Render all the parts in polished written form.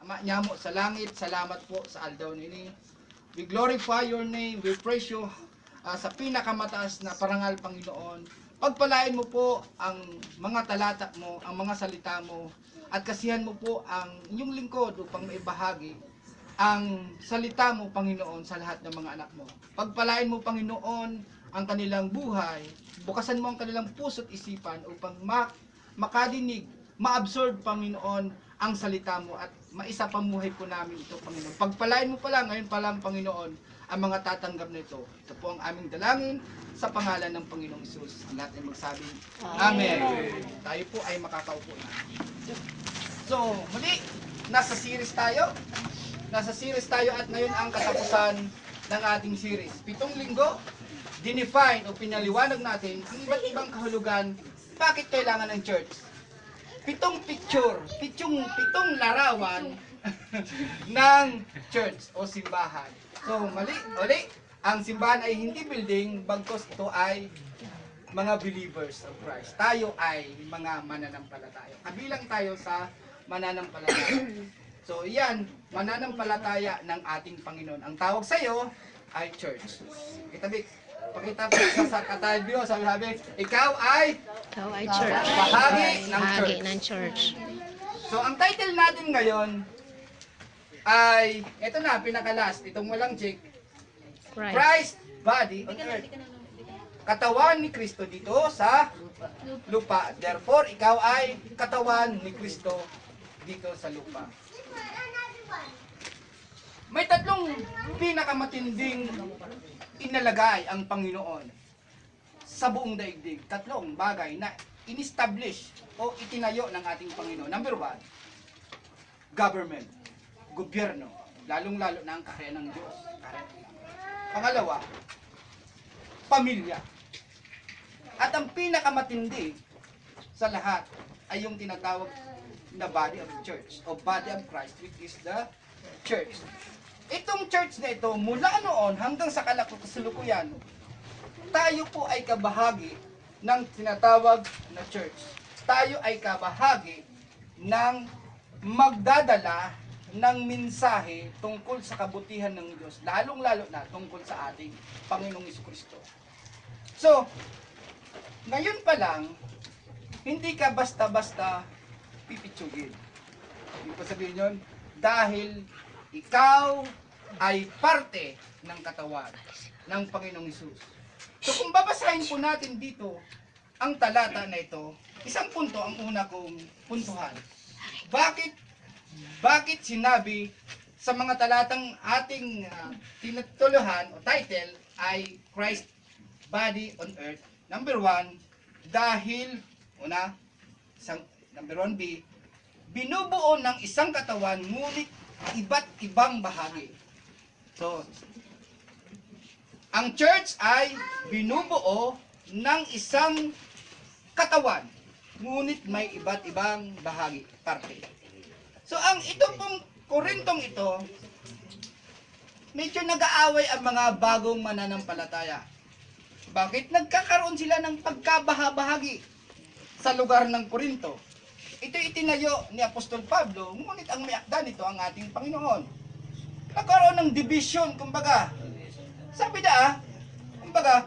Ama nyamo sa langit, salamat po sa aldaw nini. We glorify your name, we praise you sa pinakamataas na parangal, Panginoon. Pagpalain mo po ang mga talata mo, ang mga salita mo, at kasihan mo po ang inyong lingkod upang maibahagi ang salita mo, Panginoon, sa lahat ng mga anak mo. Pagpalain mo, Panginoon, ang kanilang buhay, bukasan mo ang kanilang puso't isipan upang makadinig, ma-absorb, Panginoon, ang salita mo at maisapamuhay po namin ito, Panginoon. Pagpalain mo pala, ngayon pa lang, Panginoon, ang mga tatanggap nito. Ito po ang aming dalangin sa pangalan ng Panginoong Isus. Ang lahat ay magsabi, Amen. Tayo po ay makakaupo na. So, muli, nasa series tayo. Nasa series tayo at ngayon ang katapusan ng ating series. 7 linggo, dinefine o pinaliwanag natin ang iba't ibang kahulugan bakit kailangan ng church. 7 picture, 7 larawan ng church o simbahan. So, uli, ang simbahan ay hindi building, bagkos ito ay mga believers of Christ. Tayo ay mga mananampalataya. Kabilang tayo sa mananampalataya. So, yan, mananampalataya ng ating Panginoon. Ang tawag sa iyo ay church. Pakita po sa katalyo, sabi, ikaw ay church. Bahagi ng church. So, ang title natin ngayon ay, ito na, pinakalas, itong walang check. Christ body on earth. Katawan ni Kristo dito sa lupa. Therefore, ikaw ay katawan ni Kristo dito sa lupa. May tatlong pinakamatinding inalagay ang Panginoon sa buong daigdig. Tatlong bagay na in-establish o itinayo ng ating Panginoon. Number 1, government, gobyerno, lalong-lalo na ang kaharian ng Diyos. Pangalawa, pamilya. At ang pinakamatindi sa lahat ay yung tinatawag na body of the church o body of Christ, which is the church. Itong church na ito, mula noon hanggang sa kasalukuyan, tayo po ay kabahagi ng tinatawag na church. Tayo ay kabahagi ng magdadala ng mensahe tungkol sa kabutihan ng Diyos, lalong-lalo na tungkol sa ating Panginoong Jesucristo. So, ngayon pa lang, hindi ka basta-basta pipitsugin. Hindi pa sabihin yun, dahil ikaw ay parte ng katawan ng Panginoong Hesus. So kung babasahin po natin dito ang talata na ito, isang punto ang una kong puntuhan. Bakit sinabi sa mga talatang ating tinutuluhan o title ay Christ body on earth? Number 1, dahil number 1B, binubuo ng isang katawan ngunit iba't ibang bahagi. So, ang church ay binubuo ng isang katawan, ngunit may iba't ibang bahagi, parte. So, ang itong pong Korintong ito, medyo nag-aaway ang mga bagong mananampalataya. Bakit? Nagkakaroon sila ng pagkabahabahagi sa lugar ng Korinto. Ito itinayo ni Apostol Pablo, ngunit ang may akda nito ang ating Panginoon. Nagkaroon ng division, kumbaga. Sabi na, kumbaga,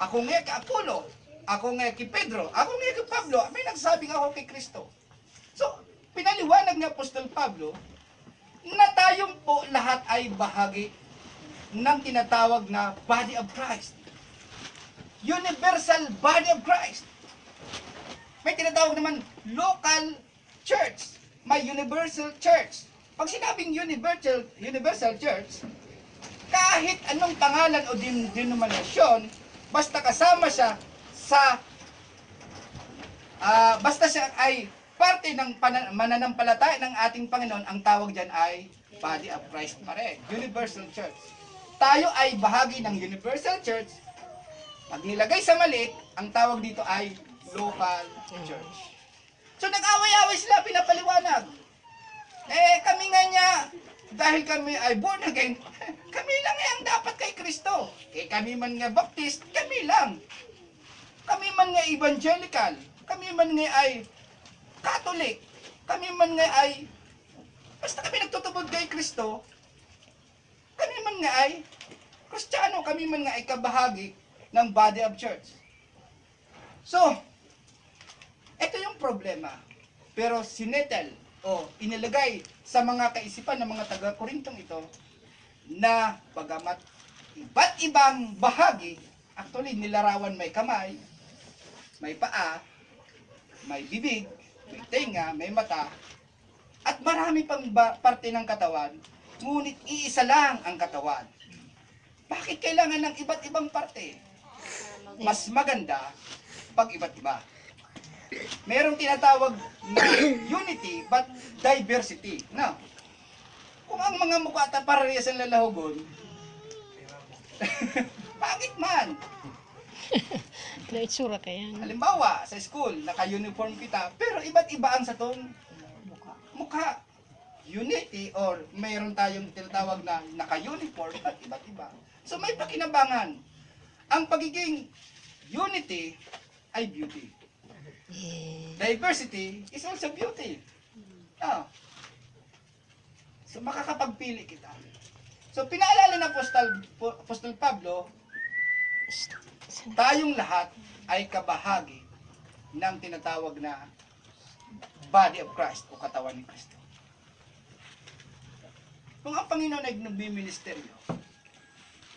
ako nga kay Apollo, ako nga kay Pedro, ako nga kay Pablo, may nagsabing ako kay Kristo. So, pinaliwanag ni Apostol Pablo na tayong po lahat ay bahagi ng tinatawag na body of Christ. Universal body of Christ. May tinatawag naman local church. May universal church. Pag sinabing universal church, kahit anong pangalan o denominasyon, basta kasama siya sa basta siya ay parte ng mananampalataya ng ating Panginoon, ang tawag diyan ay body of Christ pa rin. Universal church. Tayo ay bahagi ng universal church. Pag nilagay sa maliit, ang tawag dito ay local church. So nag-away-away sila, pinapaliwanag. Kami nga niya, dahil kami ay born again, kami lang ang dapat kay Kristo. Kami man nga Baptist, kami lang. Kami man nga evangelical, kami man nga ay Catholic, kami man nga ay, basta kami nagtutubod kay Kristo, kami man nga ay Kristiyano, kami man nga ay kabahagi ng body of church. So, ito yung problema. Pero sinetel o inilagay sa mga kaisipan ng mga taga-Korintong ito na bagamat iba't ibang bahagi, actually nilarawan may kamay, may paa, may bibig, may tenga, may mata, at marami pang parte ng katawan, ngunit iisa lang ang katawan. Bakit kailangan ng iba't ibang parte? Mas maganda pag iba't iba. Merong tinatawag na unity but diversity. No? Kung ang mga mukha at parehas ang lalahugon, bakit man? May itsura ka yan. Halimbawa, sa school, naka-uniform kita, pero iba't iba ang sa ton mukha. Unity or mayroon tayong tinatawag na naka-uniform at iba't iba. So may pakinabangan. Ang pagiging unity ay beauty. Diversity is also beauty. Ah. So makakapagpili kita. So pinaalala ng Apostol Pablo, tayong lahat ay kabahagi ng tinatawag na body of Christ o katawan ni Kristo. Kung ang Panginoon ay nagbiministeryo,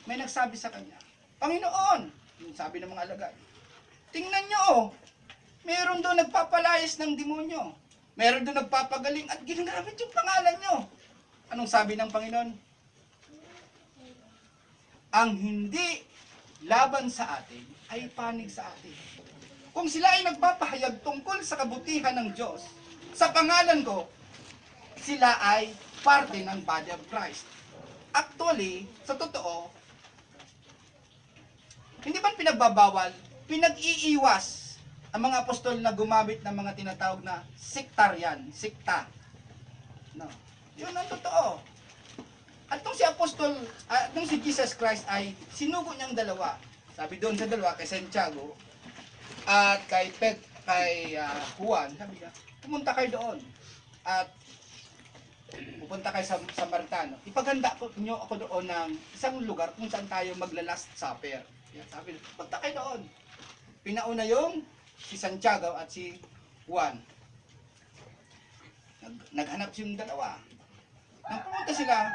may nagsabi sa kanya, Panginoon, yung sabi ng mga alagad, tingnan nyo, meron doon nagpapalayas ng demonyo, meron doon nagpapagaling at ginagamit yung pangalan nyo. Anong sabi ng Panginoon? Ang hindi laban sa atin ay panig sa atin. Kung sila ay nagpapahayag tungkol sa kabutihan ng Diyos, sa pangalan ko, sila ay parte ng body of Christ. Actually, sa totoo, hindi ba pinagbabawal, pinag-iiwas ang mga apostol na gumamit ng mga tinatawag na sectarian, sikta. No. Yun ang totoo. At nung si apostol, nung si Jesus Christ ay sinugo niyang dalawa. Sabi doon sa dalawa, kay Santiago at kay Juan, sabi niya, pumunta kayo doon. At pupunta kayo sa Samaritano. Ipaganda niyo ako doon ng isang lugar kung saan tayo magla-last supper. Yan, sabi, punta kayo doon. Pinauna yung si Santiago at si Juan. Naghanap yung dalawa. Nang pumunta sila,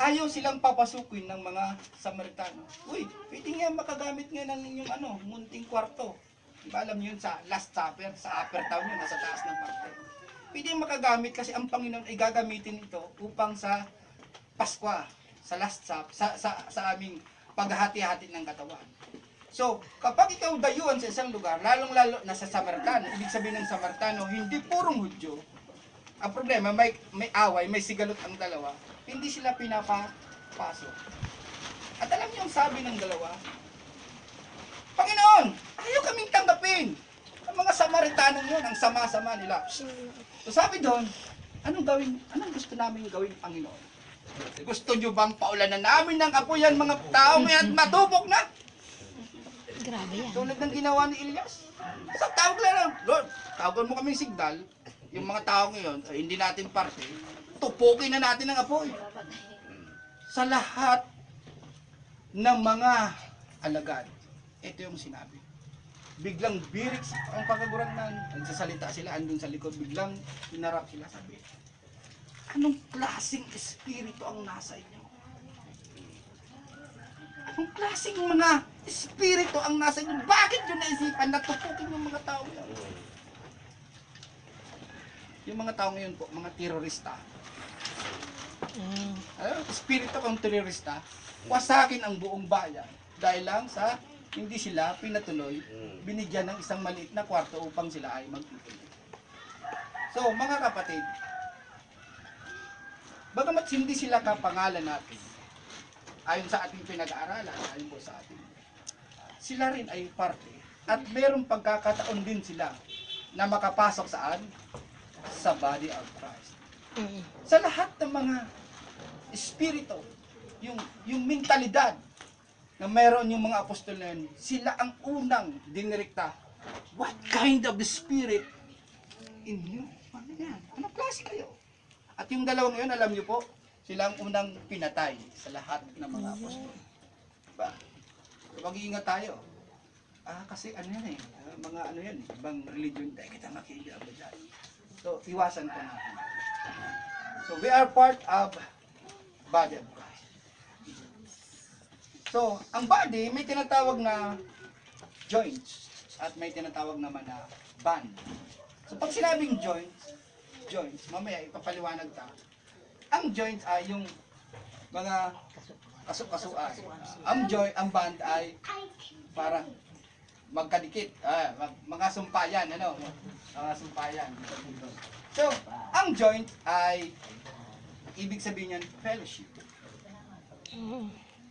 ayaw silang papasukin ng mga Samaritano. Uy, pwede nga makagamit nga ng inyong munting kwarto. Diba alam yun sa last supper, sa upper town yun, nasa taas ng parte. Pwede makagamit kasi ang Panginoon ay gagamitin ito upang sa Pasko, sa last supper, sa aming paghahati-hati ng katawan. So, kapag ikaw dayuhan sa isang lugar, lalong-lalo na sa Samaritano, ibig sabihin ng Samaritano, hindi purong Hudyo. Ang problema, may away, may sigalot ang dalawa, hindi sila pinapapasok. At alam niyo ang sabi ng dalawa, Panginoon, ayaw kaming tanggapin. Ang mga Samaritano yun, ang sama-sama nila. So sabi doon, anong gusto namin gawin, Panginoon? Gusto nyo bang paulanan namin ng apoy yan mga tao at matubok na? Grabe yan. Tulad ng ginawa ni Elias. Sa tawag lang, Lord, tawagan mo kaming signal, yung mga tao ngayon, ay hindi natin parte, tupukin na natin ng apoy. Sa lahat ng mga alagad, ito yung sinabi. Biglang birik ang pagkagurangnan, nagsasalita sila, andun sa likod, biglang hinarap sila, sabi, anong klaseng espiritu ang nasa inyo? Anong klaseng mga espiritu ang nasa inyo? Bakit yun naisipan na tupukin yung mga tao ngayon? Yung mga tao ngayon po, mga terorista. Espiritu ang terorista, wasakin ang buong bayan dahil lang sa hindi sila pinatuloy, binigyan ng isang maliit na kwarto upang sila ay magtutuloy. So, mga kapatid, bagamat hindi sila kapangalan natin, ayon sa ating pinag-aaralan, ayon po sa atin, sila rin ay parte. At mayroong pagkakataon din sila na makapasok saan? Sa body of Christ. Sa lahat ng mga espiritu, yung mentalidad na mayroon yung mga apostol na yun, sila ang unang dinirekta. What kind of spirit in you. Ano yan? Ano klase kayo? At yung dalawang yun, alam niyo po, sila ang unang pinatay sa lahat ng mga apostol. Diba? Mag-iingat tayo. Kasi ano yan mga ano yan, ibang religion tayo kita makikialam dyan. So, iwasan po natin. So, we are part of body of Christ. So, ang body, may tinatawag na joints at may tinatawag naman na band. So, pag sinabing joints, mamaya ipapaliwanag ta. Ang joints ay yung mga kasukasuan. Ang band ay para magkadikit, mga sumpayan, ano? Mga sumpayan. So, ang joint ay ibig sabihin yan, fellowship.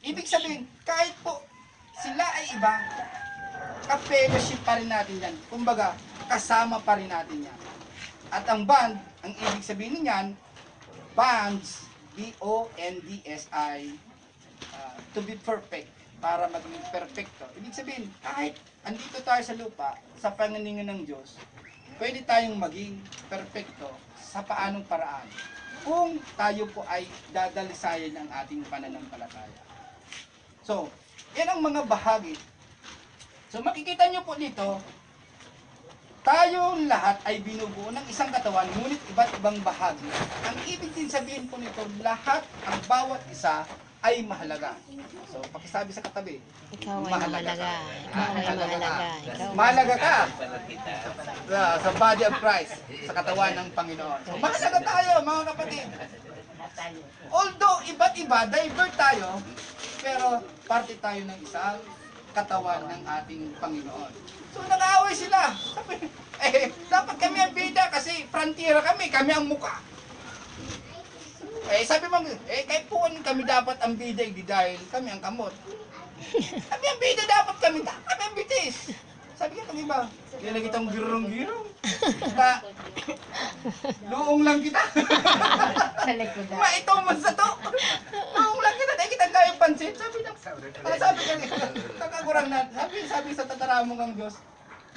Ibig sabihin, kahit po sila ay iba, ka-fellowship pa rin natin yan. Kumbaga, kasama pa rin natin yan. At ang band, ang ibig sabihin niyan, bands, B-O-N-D-S ay to be perfect, para maging perfecto. Ibig sabihin, kahit andito tayo sa lupa, sa pangalingan ng Diyos, pwede tayong maging perfecto sa paanong paraan kung tayo po ay dadalisayan ng ating pananampalataya. So, yan ang mga bahagi. So, makikita nyo po dito, tayong lahat ay binubuo ng isang katawan, ngunit iba't ibang bahagi. Ang ibig din sabihin po nito, lahat, ang bawat isa ay mahalaga. So, pakisabi sa katabi, Ikaw ay mahalaga. Ikaw ay mahalaga. Ikaw mahalaga ka sa body of Christ, sa katawan ng Panginoon. So, mahalaga tayo, mga kapatid. Although iba't iba, divert tayo, pero parte tayo ng isang katawan ng ating Panginoon. So, nag-aaway sila. Sabi, dapat kami ang bida kasi frontera kami ang muka. Sabi mo, kahit po kami dapat ang bida, di dahil kami ang kamot. Kami ang bida, dapat kami ang bitis. Sabi ka kami ba, kaya kitang girong-girong. Luong lang kita. Maitong man sa to. Luong lang kita, dahil kitang kaya pansin. Sabi ka, kakagurang na, sabi sa tataramong ang Diyos,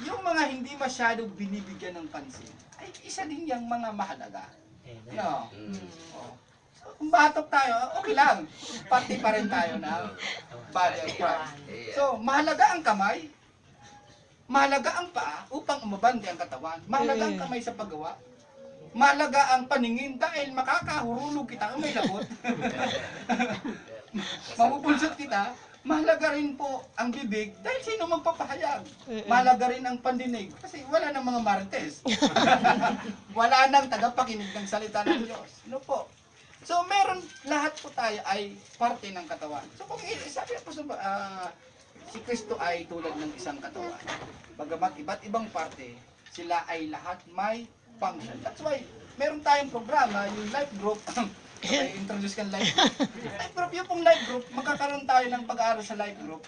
yung mga hindi masyado binibigyan ng pansin, ay isa din yung mga mahalaga. No? Kung batok tayo, okay lang. Party pa rin tayo na body of Christ. So, mahalaga ang kamay, mahalaga ang paa upang umabante ang katawan, mahalaga ang kamay sa paggawa, mahalaga ang paningin dahil makakahurulog kita kung may labot. Mapupulsot kita. Mahalaga rin po ang bibig dahil sino magpapahayag. Mahalaga rin ang pandinig kasi wala nang mga marites. Wala nang tagapakinig ng salita ng Diyos. Ano po? So, meron, lahat po tayo ay parte ng katawan. So, kung sabi po si Kristo ay tulad ng isang katawan. Bagamat iba't ibang parte, sila ay lahat may function. That's why, meron tayong programa, yung life group, introduce ka ng life group. Life group, yung pong life group, magkakaroon tayo ng pag-aaral sa life group.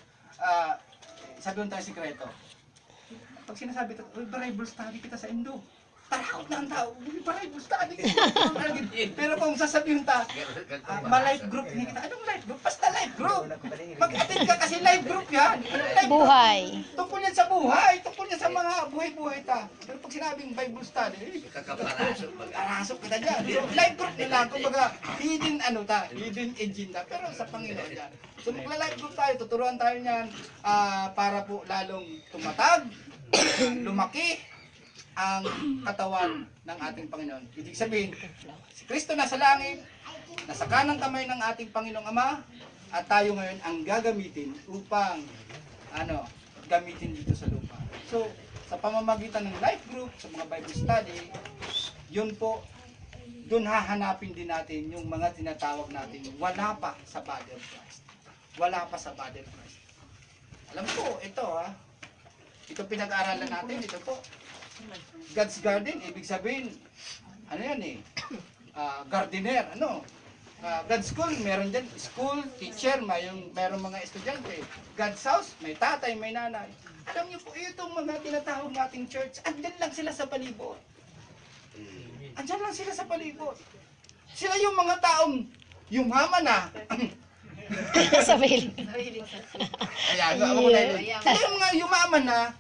Sabihin tayo sikreto. Pag sinasabi ito, Bible study kita sa Indo. Tarakot na ang tao, Bible study. Pero kung sasabihin ta, ma-life group niya kita. Anong life group? Basta life group. Mag-attend ka kasi life group yan. Life buhay. Group. Tungkol yan sa buhay. Tungkol yan sa mga buhay-buhay ta. Pero pag sinabing Bible study, kakarasok kita dyan. So, life group nila, kumbaga, hidden agenda. Pero sa Panginoon yan. So, magla-life group tayo, tuturuan tayo niyan para po lalong tumatag, lumaki, ang katawan ng ating Panginoon. Ibig sabihin, si Kristo nasa langit, nasa kanang kamay ng ating Panginoong Ama, at tayo ngayon ang gagamitin upang gamitin dito sa lupa. So, sa pamamagitan ng life group, sa mga Bible study, yun po, dun hahanapin din natin yung mga tinatawag natin wala pa sa body of Christ. Wala pa sa body of Christ. Alam po, ito pinag-aaralan natin, ito po. God's garden, ibig sabihin, gardener, God's school, meron dyan, school, teacher, meron mga estudyante. God's house, may tatay, may nanay. Alam niyo po, itong mga tinatawag nating church, andyan lang sila sa palibot. Andyan lang sila sa palibot. Sila yung mga taong yumaman na. Sa feeling. Sila yung mga yumaman na,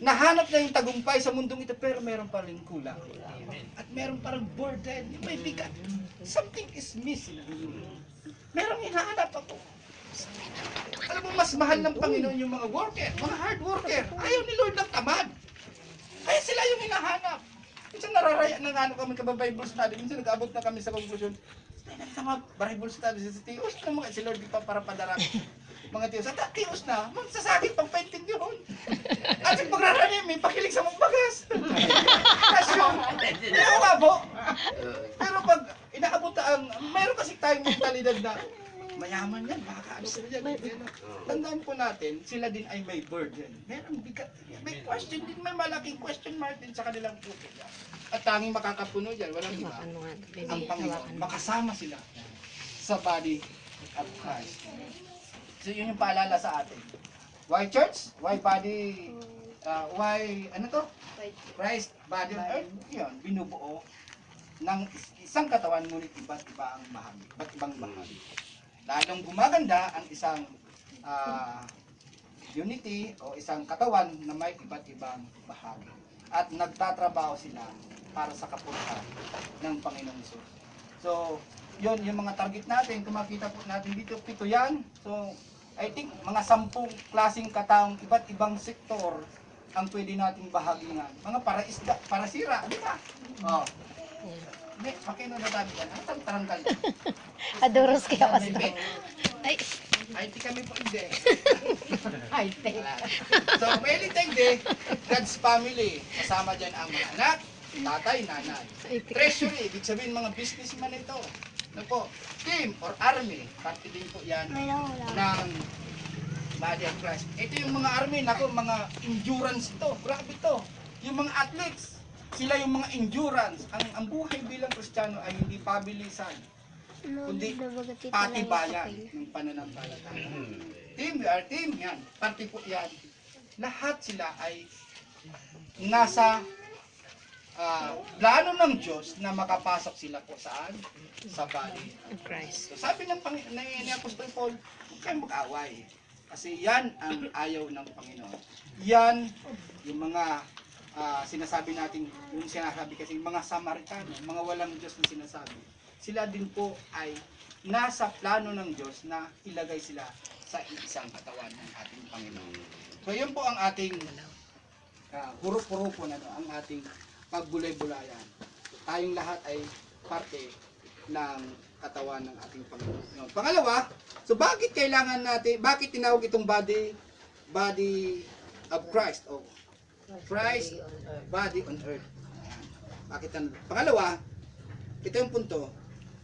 nahanap na yung tagumpay sa mundong ito, pero meron pa rin kulang. At meron parang burden, may bigat. Something is missing. Merong hinahanap ako. Alam mo, mas mahal ng Panginoon yung mga worker, mga hard worker. Ayaw ni Lord ng tamad. Kaya sila yung hinahanap. Minsan nararaya na nga kami Bible study. Minsan nag-abot na kami sa conclusion. Sa mga Bible study sa Tios na mga si Lord di pa para padarang. Mga Tios, at Tios na, magsasakit pang paintindiyon. At yung pagrarani, may pakilig sa magbagas. Kasyo, ayaw nga po. Pero pag inaabot ang, mayroon kasi tayong mentalidad na, mayaman yan, makakaano sila dyan. Tandaan po natin, sila din ay may burden. Meron bigat. May question din, may malaking question mark din sa kanilang puso. At tanging makakapuno dyan, walang iba. Ano nga, Ang baby, Panginoon, hawakan mo. makasama sila sa body of Christ. So yun yung paalala sa atin. Why church? Why body? Why, ano to? Christ, body on earth. Yun, binubuo ng isang katawan, ngunit iba't iba ang bahagi. Iba't ibang bahagi. Lalong gumaganda ang isang unity o isang katawan na may iba't ibang bahagi. At nagtatrabaho sila para sa kapurihan ng Panginoong Hesus. So, yun yung mga target natin. Kung makita po natin dito, 7 yan. So, I think mga 10 klaseng kataong iba't ibang sektor ang pwede nating bahagingan. Mga para isda, para sira, di ba? Oh. Hindi, makino na tayo yan. Ang tarangkal. Adoros kaya basta. Ay, IT kami po hindi. ay, te. So, may Tagde, God's family. Kasama dyan ang mga anak, tatay, nanay. Treasury, ibig sabihin mga businessman ito. Ano po? Team or army. Parte din po yan ng body of Christ. Ito yung mga army, nako, mga endurance ito. Grabe ito. Yung mga athletes, sila yung mga endurance. Ang buhay bilang Kristiyano ay hindi pabilisan, kundi patibayan ng pananampalataya. Team, we are team, yan. Parte po yan. Lahat sila ay nasa plano ng Diyos na makapasok sila po saan? Sa body of Christ. So, sabi ng ni Apostol Paul, huwag kayong mag-away. Kasi yan ang ayaw ng Panginoon. Yan yung mga sinasabi natin, yung sinasabi kasi mga Samaritano, mga walang Diyos na sinasabi. Sila din po ay nasa plano ng Diyos na ilagay sila sa isang katawan ng ating Panginoon. So yun po ang ating hurup-hurupo na ang ating pagbulay-bulayan. Tayong lahat ay parte ng katawan ng ating Panginoon. Pangalawa, so bakit kailangan natin, bakit tinawag itong body of Christ o Christ body on earth? Bakit pangalawa, ito yung punto,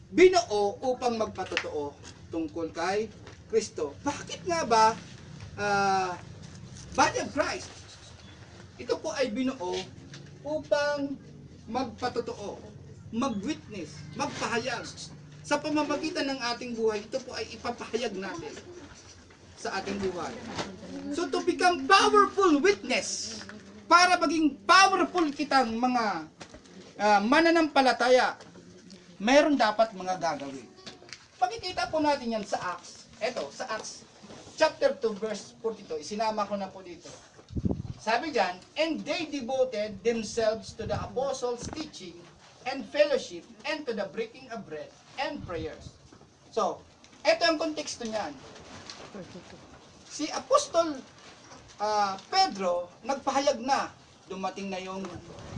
binuo upang magpatotoo tungkol kay Kristo. Bakit nga ba body of Christ? Ito po ay binuo upang magpatotoo, mag-witness, magpahayag. Sa pamamagitan ng ating buhay, ito po ay ipapahayag natin sa ating buhay. So to become powerful witness, para maging powerful kitang mga mananampalataya, mayroon dapat mga gagawin. Makikita po natin yan sa Acts. Ito, sa Acts chapter 2 verse 42. Isinama ko na po dito. Sabi dyan, and they devoted themselves to the apostles' teaching and fellowship and to the breaking of bread and prayers. So, ito ang konteksto niyan. Si Apostol Pedro, nagpahayag na. Dumating na yung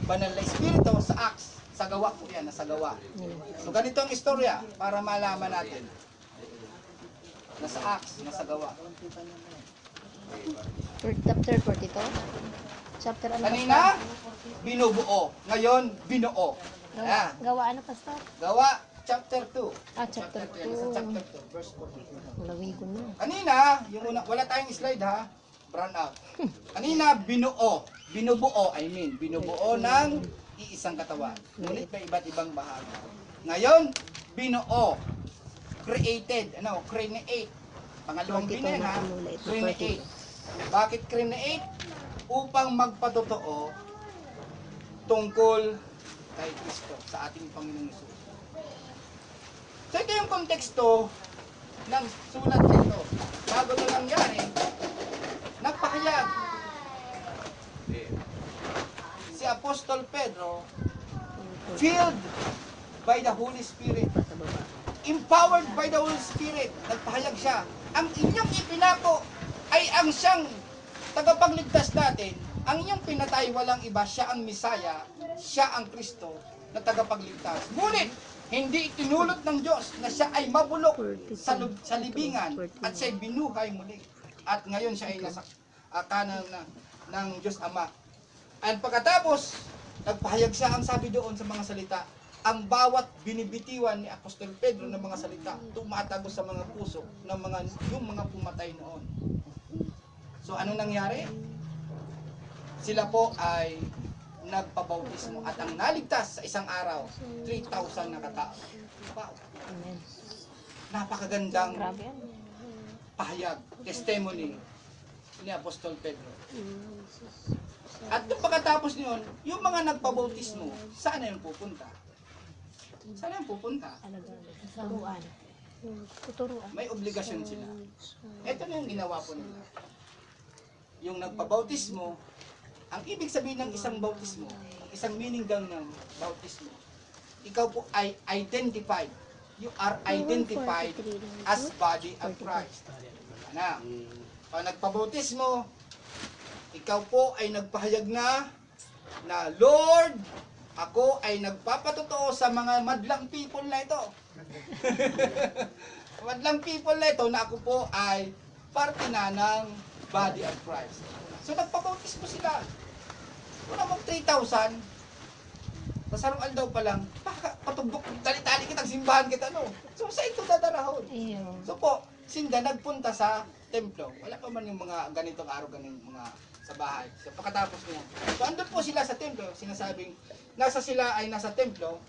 banal na Espiritu sa Acts. Sa gawa po yan, nasa gawa. So, ganito ang istorya para malaman natin. Nasa Acts, nasa gawa. Chapter 42? Chapter ano? Kanina, binubuo. Ngayon, binuo. Gawa, gawa ano, Pastor? Gawa, chapter 2. Chapter 2. Sa chapter 2, verse 42. Malawi ko na. Kanina, yung una, wala tayong slide ha. Brown out. Kanina, binuo. Binubuo, binubuo ng iisang katawan. Ngunit may iba't ibang bahagi. Ngayon, binuo. Created, create. Pangalawang binin ha. Create. Bakit create? Upang magpatotoo tungkol kay Kristo sa ating Panginoong Hesus. So ito yung konteksto ng sulat nito. Bago ito nangyari, nagpahayag. Apostol Pedro, filled by the Holy Spirit, Sa baba. empowered by the Holy Spirit, nagpahayag siya, ang inyong ipinako ay ang siyang tagapagligtas natin. Ang inyong pinatay, walang iba, siya ang Misaya, siya ang Kristo na tagapagligtas. Ngunit, hindi itinulot ng Diyos na siya ay mabulok sa libingan at siya ay binuhay muli. At ngayon siya ay nasa kanan ng Diyos Ama. At pagkatapos, nagpahayag siya, ang sabi doon sa mga salita, ang bawat binibitiwan ni Apostol Pedro ng mga salita, tumatagos sa mga puso ng yung mga pumatay noon. So, ano nangyari? Sila po ay nagpabautismo at ang naligtas sa isang araw, 3,000 na katao. Wow. Amen. Napakagandang Grabe yan. pahayag, testimony ni Apostol Pedro. At nung pagkatapos niyon, yung mga nagpabautismo, saan na yung pupunta? Saan na yung pupunta? Turuan. Tuturuan. May obligasyon sila. Ito na yung ginawa po nila. Yung nagpabautismo, ang ibig sabihin ng isang bautismo, ang isang meaning lang ng bautismo, ikaw po ay identified. You are identified as body of Christ. Na, pag nagpabautismo, ikaw po ay nagpahayag na Lord, ako ay nagpapatotoo sa mga madlang people na ito. Madlang people na ito na ako po ay parte na ng body of Christ. So nagpabautismo sila. Wala mong 3,000, sa sarong aldaw pa lang, patubok, tali-tali kitang simbahan kita, no? So sa ito dadarahon. So po, Sinda nagpunta sa templo. Wala pa man yung mga ganitong araw, ganitong mga sa bahay. So pagkatapos niya. So andun po sila sa templo, sinasabing, sila ay nasa templo,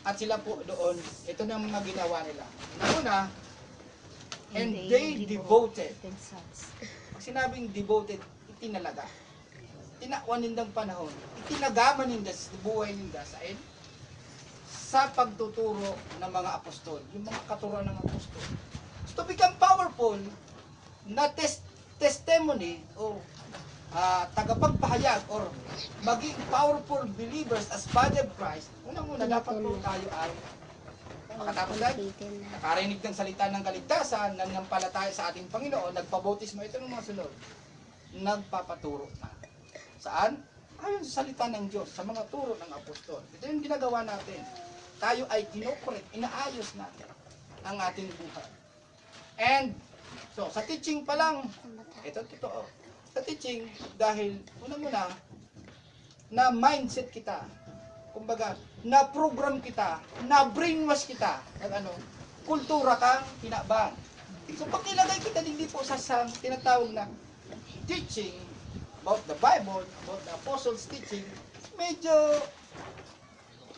at sila po doon, ito na ang mga ginawa nila. Una, and they devoted. Pag sinabing devoted, itinalaga. Tinakuan nindang panahon. Itinagaman ninda sa buhay ninda sa pagtuturo ng mga apostol. Yung mga katuruan ng apostol. So, to become powerful na testimony o tagapagpahayag or maging powerful believers as body of Christ, unang-una dapat po tayo ay makatapos lang, nakarinig ng salita ng kaligtasan, nananampalataya sa ating Panginoon, nagpabautismo, ito ng mga sunod, nagpapaturo na. Saan? Ayon sa salita ng Diyos, sa mga turo ng apostol. Ito yung ginagawa natin. Tayo ay kinokorek, inaayos natin ang ating buhay. And, so, sa teaching pa lang, ito totoo. Sa teaching, dahil, unang-una, na mindset kita, kumbaga, na program kita, na brainwash kita, kultura kang tinabang. So, pag nilagay kita hindi po sa tinatawag na teaching, about the Bible, about the apostles' teaching, medyo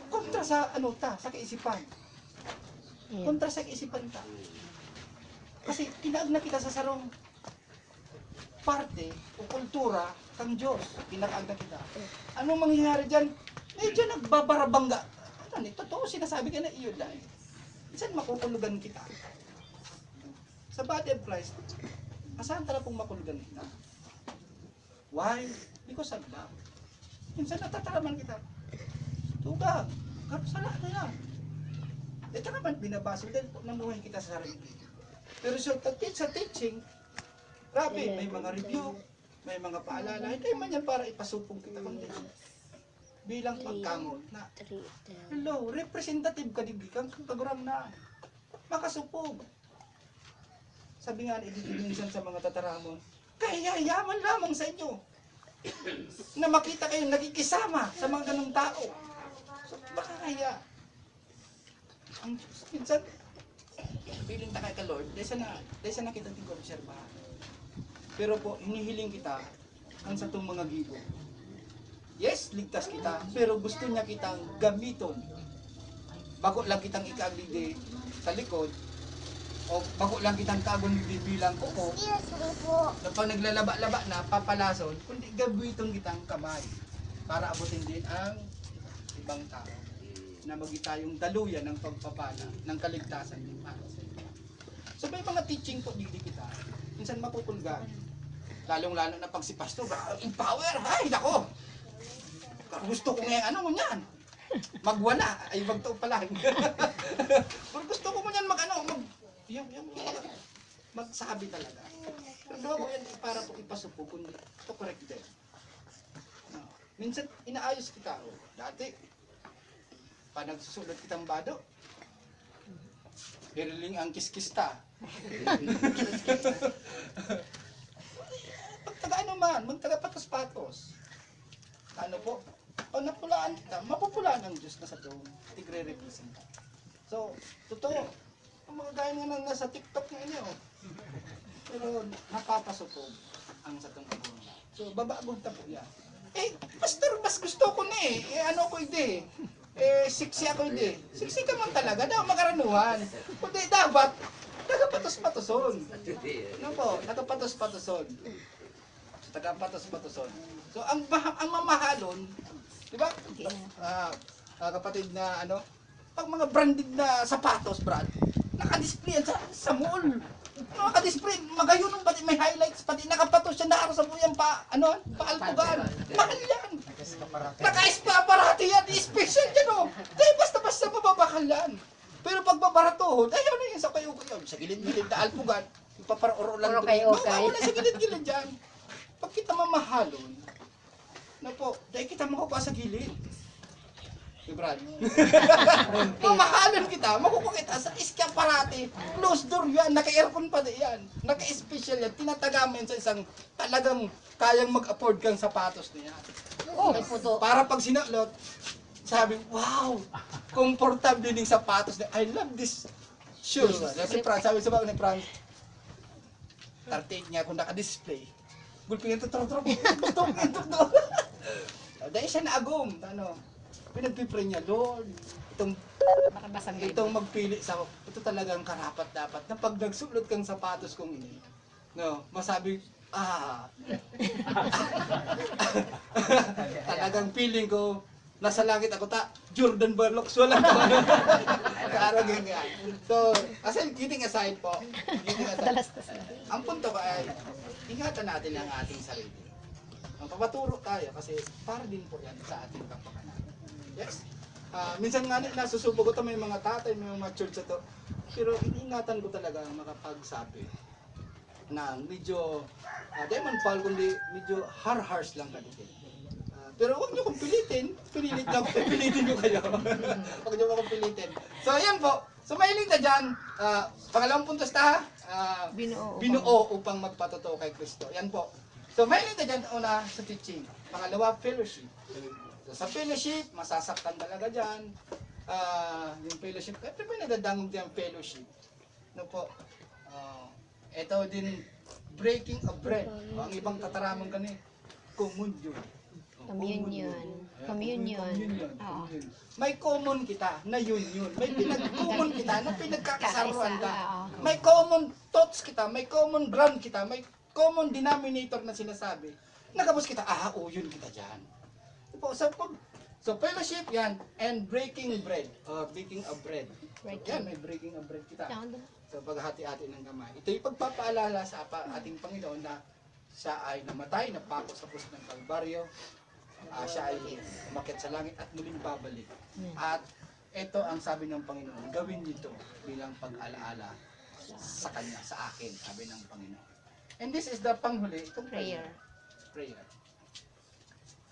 kontra sa sa kaisipan. Kontra sa kaisipan ta. Kasi tinaag na kita sa sarong parte o kultura kang Diyos. Tinaag na kita. Anong mangyayari dyan? Medyo nagbabarabangga. Totoo sinasabi ka na iyo dahil. Saan makukulugan kita? Sa body of Christ, asahan tala pong makulugan kita? Why? Because of love. Minsan natataraman kita. Tugag. Kapsala na lang. Ito naman binabasa dahil namuhay kita sa sarili. Pero sa teaching, grabe, may mga review, may mga paalala. Hindi man yan para ipasupong kita. Kundi bilang pagkamot na, hello, representative ka din kang kaguram na makasupog. Sabi nga, minsan sa mga tataramon, kaya yaman lamang sa inyo na makita kayo nagkikisama sa mga ganong tao. So, baka kaya ang Diyos, minsan piling ta kay ka Lord, dahil na kita ting obserbahan. Pero po, hinihiling kita ang sa itong mga gibo. Yes, ligtas kita, pero gusto niya kitang gamiton. Bago lang kitang ikaagligdi sa likod, o bago lang kitang kagon bilang kuko, na pag naglalaba-laba na, papalason, kundi gabiton kitang kamay para abutin din ang ibang tao na magitayong daluyan ng pagpapala ng kaligtasan din para sa iyo. So may mga teaching po dito kita, minsan mapupulgan, lalong-lalo na pag si pastor, empower, ay nako! Gusto ko ngayon, ano mo yan? Magwala, ay magto pala. Pero gusto ko mo yan magsabi talaga. Pero gawa ko yan para po ipasupo, kundi to correct them. No. Minsan, inaayos kita. Oh. Dati, pa nagsusulat kitang bado, hiriling ang kiskista. Magtaga ano man, magtaga patos-patos. Ano po? Pag napulaan kita, mapupulaan ang Diyos na sa doon. Tigre-represent ka. So, totoo. Ang mga gaya nga nang nasa TikTok nga niya, oh. Pero napapasupog ang sa itong agong. So, babagong ta po yan. Pastor, mas gusto ko na eh. Ano ko hindi. Siksi ako hindi. Siksi ka man talaga, daw makaranuhan. Kundi dapat, nagapatos-patoson. Ano po? Nagapatos-patoson. Tagapatos-patoson. So, ang mamahalon, di ba? Kapatid na ano, pag mga branded na sapatos, Brad, naka-display yan sa mall. Naka-display, magayunong pati may highlights, pati nakapatos siya na araw sa buyang paalpugan. Mahal yan. Naka-escaparate yan, special yan o. Dahil basta-basta mababakal yan. Pero pag babarato, dahil ano yan sa kayo-kayo, sa gilid-gilid na alpugan, ipaparorolan Puro kayo-kayo. wala sa gilid-gilid yan. Pag kita mamahalon, na po, dahil kita makukuha sa gilid. Brad. Mamahalan kita, makukuha kita sa escaparate, closed door yan, naka-aircon pa din yan, naka-special yan, tinatagamin sa isang talagang kayang mag-afford kang sapatos niya. Oh, may puto. Para pag sinalot, sabi, wow, comfortable din yung sapatos niya. I love this shoes. Si Franz, sabi sa bago ni Franz, 38 niya kung naka-display. Gulpingin ito, tro-tro, ito. Dahil siya naagom, ano, pinagpipray niya, Lord, itong magpili sa, ito talagang karapat dapat, na pag nagsulot kang sapatos kong ini, no, masabi, talagang feeling ko, nasa langit ako Jordan Barlocks, wala ko. Karo ganyan. So, kasi kidding aside po, ang punto ko ay, ingatan natin ang ating sarili. Magpapaturo tayo kasi para din po yan sa ating kapakanan. Yes? Minsan nga nasusubok ko ito, may mga tatay, may mga church ito. Pero iniingatan ko talaga makapagsabi na medyo, Demon Paul, kundi medyo harsh lang kanito. Pero huwag niyo kong pilitin. Pilitin niyo kayo. Huwag niyo akong pilitin. So, ayan po. So, mahiling na dyan. Pangalawang puntos ta, binuo upang magpatotoo kay Kristo. Yan po. So, mahiling na dyan una sa teaching. Pangalawa, fellowship. So, sa fellowship, masasaktan talaga dyan. Yung fellowship, kasi may nadadangog dyan fellowship. No po. Ito din, breaking of bread. Ang ibang kataramang gani, communion. Communion. Oo. May common kita na union. May pinag-common kita na pinagkakasaruan ka. Oo. May common thoughts kita, may common ground kita, may common denominator na sinasabi. Nakapos kita, yun kita dyan. So fellowship yan, and breaking bread, baking of bread. Yan, may breaking of bread kita. So paghati-hati ng kamay. Ito yung pagpapaalala sa ating Panginoon na siya ay namatay, napako sa krus ng Kalbaryo. Siya ay umakyat sa langit at muling babalik. At ito ang sabi ng Panginoon, gawin nito bilang pag-alaala sa Kanya, sa akin, sabi ng Panginoon. And this is the panghuli, itong prayer.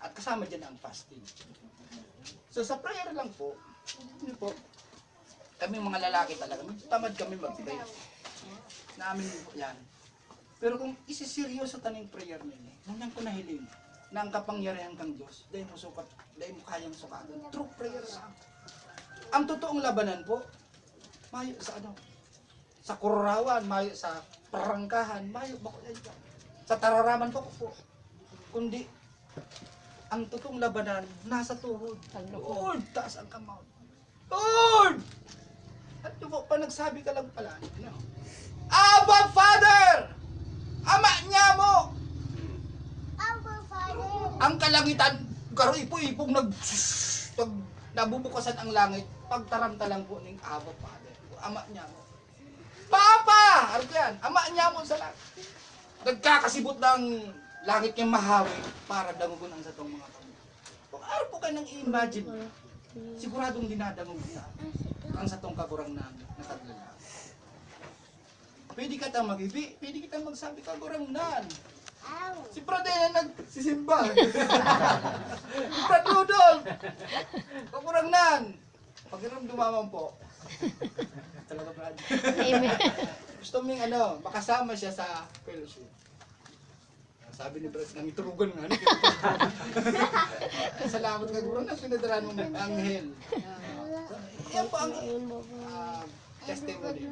At kasama dyan ang fasting. So sa prayer lang po, yun po, kami mga lalaki talaga, tamad kami mag-pray. Naamin po yan. Pero kung isiseryoso taning prayer ninyo, nang ko nahiling, na ang kapangyarihan kang Diyos, dahil mo kayang sukatan. True prayer lang. Ang totoong labanan po, mayo sa sa kururawan, mayo sa parangkahan, mayo bako yan. Sa tararaman po. Kundi, ang totoong labanan, nasa tuhod. Lord, taas ang kamay. Lord! At yun po, pa nagsabi ka lang pala, Abba Father! Ama niya mo! Ang kalangitan, karo ipo-ipong pag nabubukasan ang langit, pagtaramta lang po ng Abba Father. Ama niya mo. Papa! Ano yan? Ama niya mo sa langit. Nagkakasibot ng langit niyang mahawi para dangugon ang satong mga pamilya. Araw po kayo nang i-imagine. Siguradong dinadangog kita. Ang sa tong kagurang na nakadlala. Pwede ka tang mag-ibi, pwede kita magsabi kagurang nan. Si Brad na nagsisimba. Brad Rudolph! Kagurang nan. Pag-inom dumaman po. Talaga Brad. Amen. Gusto mong makasama siya sa fellowship. Sabi ni Brad, nang iturugan nga. Salamat ka guro na pinadaran mo ng anghel. Yan po ang testimony.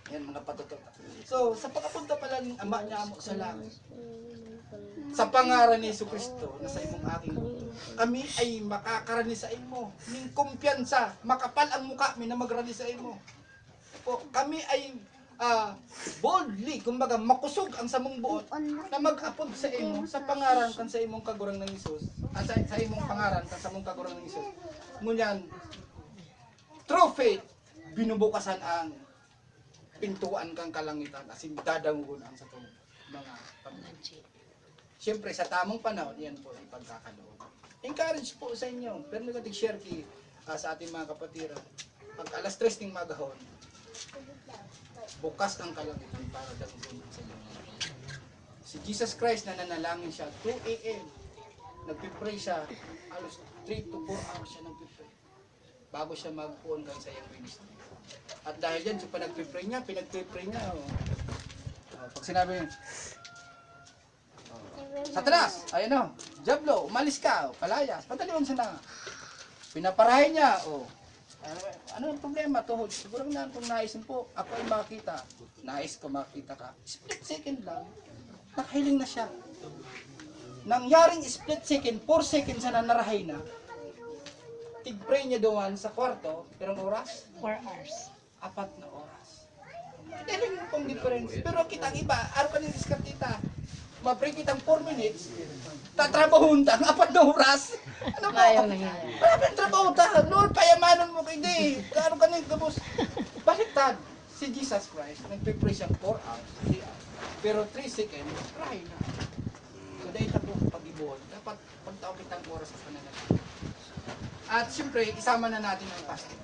Yan mga patutok. So, sa pagkapunta pala ng ama niya mo sa langit, sa pangaran ni Jesucristo na sa imong aking mundo, kami ay makakarani sa imo. Ning kumpiyansa, makapal ang mukha mi na magrani sa imo. Po, kami ay boldly, kumbaga makusog ang samong buot na mag-apod sa imo sa pangaran kan sa imong kagurang ng Hesus. Sa imong pangaran kan sa imong kagurang ng Hesus. Ngunyan, through faith, binubukasan ang pintuan kang kalangitan asin dadangon ang sa tong mga pamilya. Siyempre sa tamang panahon, yan po ay pagkakaloon. Encourage po sa inyo. Pero nag-share sa ating mga kapatiran. Pag alas 3 ng magahon, bukas ang kalangitan para dadangon sa inyo. Si Jesus Christ na nanalangin siya 2 a.m. Nagpipray siya alos 3 to 4 hours siya nagpipray bago siya magpuon kan sa iyang ministry. At dahil yan, sa pinagpipray niya. Pag sinabi, Satanas, ayan o, Diablo, umalis ka, palayas, pataliwan siya na. Pinaparahin niya, ano ang problema, tuhod, siguro na kung naisin po, ako ay makita. Nais ko makita ka. Split second lang, nakahiling na siya. Nangyaring split second, 4 seconds na narahay na. Tig-pray niya doon sa kwarto, pero oras? 4 hours. 4 na oras. Dahil yung pong difference. Pero kitang iba, araw ka ng diskatita. Ma-pray kitang 4 minutes, tatrabahon tang 4 na oras. Ano ba? Ayaw na yan. Wala pa yung trabaho ta. Lord, payamanon mo kayo di. Araw ka ng gabos. Baliktad. Si Jesus Christ, nagpipray siyang 4 hours, 3 hours. Pero 3 seconds, try na. So dahil na po pag-ibon, dapat pagtao kitang oras sa pananalaman. At siyempre, isama na natin ang fasting.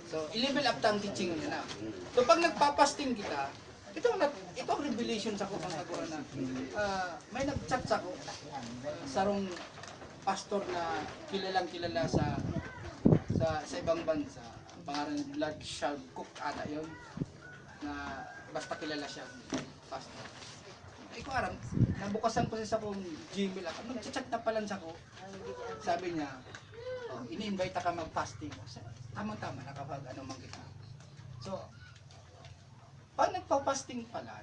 So, i-level up ang teaching nyo na. So, pag nagpa-fasting kita, itong revelation sa kung nagura na, may nag-chat sa ko, sarong pastor na kilalang kilala sa ibang bansa. Pangalan ni Vlad Shalcook ata yun, na basta kilala siya, pastor. Ay ko aram, nabukasan ko siya sa kong Gmail ako, nag-chat na pala sa ko, sabi niya, ini-invite ka mag-fasting. Tama-tama, nakapag man kita. So, pag nagpa-fasting pala,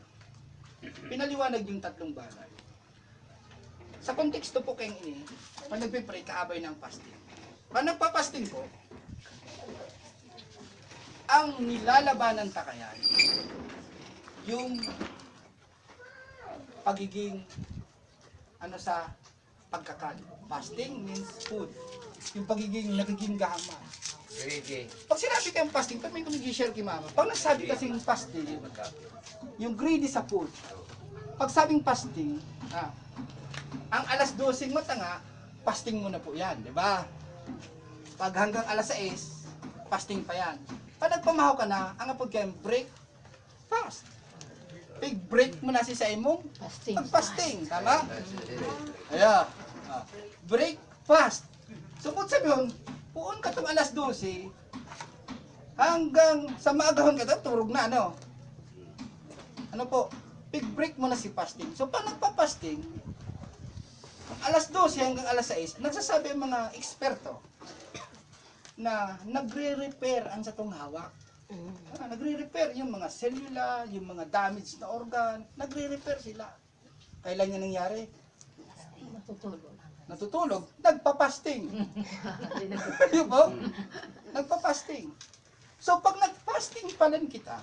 pinaliwanag yung 3 balay. Sa konteksto po kayong ini, pag nagpipray, kaabay ng fasting. Pag nagpa-fasting po, ang nilalabanan takayan, yung pagiging, sa pagkakan. Fasting means food. Yung pagiging nagiging gahaman. Pag sinabi kayong fasting, pag may kumig-share kay mama, pag nagsabi kasing fasting, yung greedy sa food, pag sabing fasting, ang alas 12 mata nga, fasting mo na po yan, di ba? Pag hanggang alas 6, fasting pa yan. Pag nagpamahaw ka na, ang apod kayong break, fast. Big break mo na si sa imong pag-fasting, tama? Ayan. Break fast. So kung sabihin, puon ka itong alas 12, hanggang sa maagahon ka, turog na, ano? Ano po? Big break mo na si fasting. So pag nagpa-fasting, alas 12 hanggang alas 6, nagsasabi ang mga eksperto na nagre-repair ang sa tong hawak. Nagre-repair yung mga cellula, yung mga damaged na organ, nagre-repair sila. Kailan yan nangyari? Natutulog. Nagpa-fasting. Di ba? Nagpa-fasting. So pag nag-fasting pa lang kita,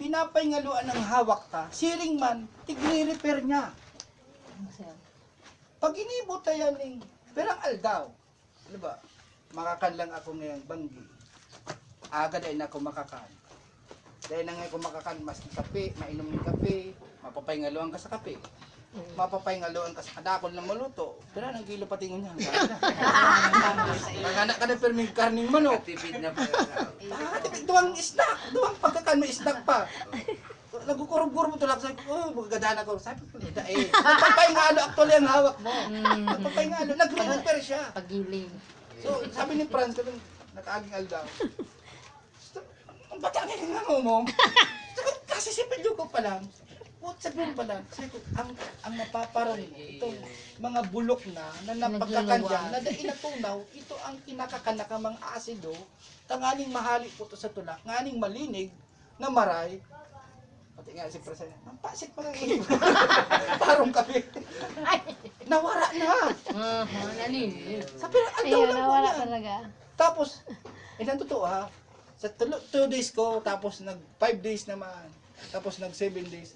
pinapahingaluan ng hawak ka, siring man, tigre-repair niya. Pag inibot na yan ng perang aldaw, ano ba? Makakan lang ako ngayong banggi. Aga dahil na ako makakan. Dahil na ngayon ako makakan, mas kape, mainom ng kape, mapapahingaluan ka sa kape. Mapapahingaloan ka sa kadakol na maluto. Pero nang kilo pati niya. Maganak ka na perming karning manok. Tipid na pala. Duwang snack. Duwang pagkakan may snack pa. Nagkukurog-kurog mo tulak. Sabi ko, magagana ko. Sabi ko, nagpapahingalo actually ang hawak mo. Nagpapahingalo. Nag-repair siya. Pagiling. So, sabi ni Franz, nakaaging aldaw. Ang batang nga mo. Kasi si Pedro ko pa lang. Sabihin pa lang. Sabi ko, ang napaparang itong mga bulok na napagkakandyan, na dahil natunaw, ito ang kinakakanak ng mga asido, tanganing mahali po ito sa tulak, nganing malinig, na maray. Pati nga si Franz, ang pasik pa lang iyo. Parang kape. Nawara na. Sabi na, ang daw Ayun, lang po nawala yan. talaga. Tapos, ang totoo ha, sa 2 days ko, tapos nag 5 days naman, tapos nag 7 days,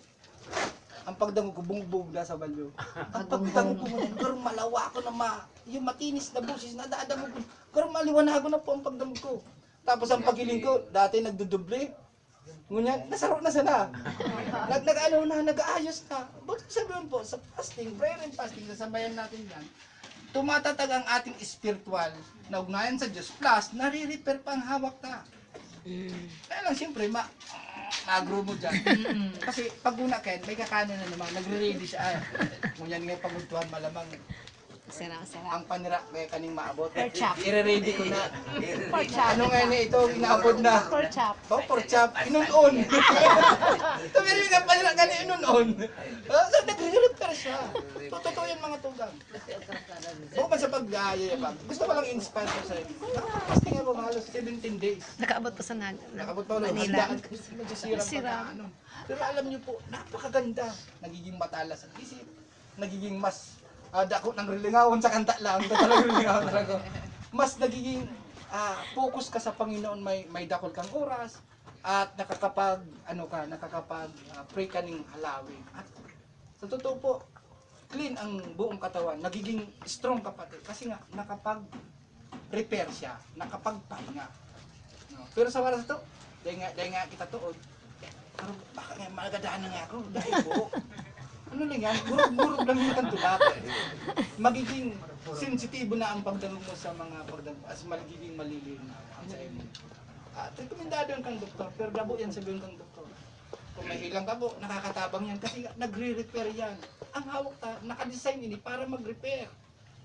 ang pagdango ko, bumubog na sa balyo. Ang pagdango ko muna, garong malawa ako na yung matinis na busis, nadadamo ko, garong maliwanago na po ang pagdango ko. Tapos ang pagiling ko, dati nagduduble, ngunyan, nasaro na sana. Nag-aayos na. Bakit sabihin po, sa fasting, prayer and fasting, sasabayan natin yan, tumatatag ang ating spiritual na ugnayan sa Diyos, plus, nare-repair pa ang hawak na. Kaya lang, siyempre, mag-grow mo dyan. Kasi pag una kayo, may kakanin na naman, nagre-ready siya. Ngunyan nga pagultuhan malamang, Sarap. ang panira kaya kaning maabot. Pork chop. I-ready ko na. Pork chop. Ano nga na ito, inaabot na. Pork chop. Pork chop, inunon. Ito meron nga panira ka na inunon. So, nagre-repair siya. Totoo yan mga tugang. Bukod sa pag-ayayabang, gusto ko lang inspire ko sa'yo. Kasi nga mo, halos 17 days. Nakaabot pa sa Nakabot pa ulit, Manila. handaan kasi magsisirang Sira. pagkaano. Pero alam niyo po, napakaganda. Nagiging matalas ang isip. Nagiging mas dako ng rilingawan sa kanta lang. Talagang rilingawan talaga. Mas nagiging focus ka sa Panginoon, may dakol kang oras at nakakapag pray ka ng halawin. At sa totoo po, clean ang buong katawan. Nagiging strong ka pati kasi nga nakapag-repair siya, nakapagpahinga. No? Pero sa oras to, dahil nga kita tuod, pero baka nga magadaan na nga ako, dahil po. Ano lang yan, gurog lang yung tulak. Magiging sensitibo na ang pagdalo mo sa mga pagdalo, as magiging maliliw na ang sa inyo. At rekomendado yan kang doktor, pero dabo yan sabihin kang doktor. Kung may hilang ka po, nakakatabang yan kasi nagre-repair yan. Ang hawak nakadesign ini para mag-repair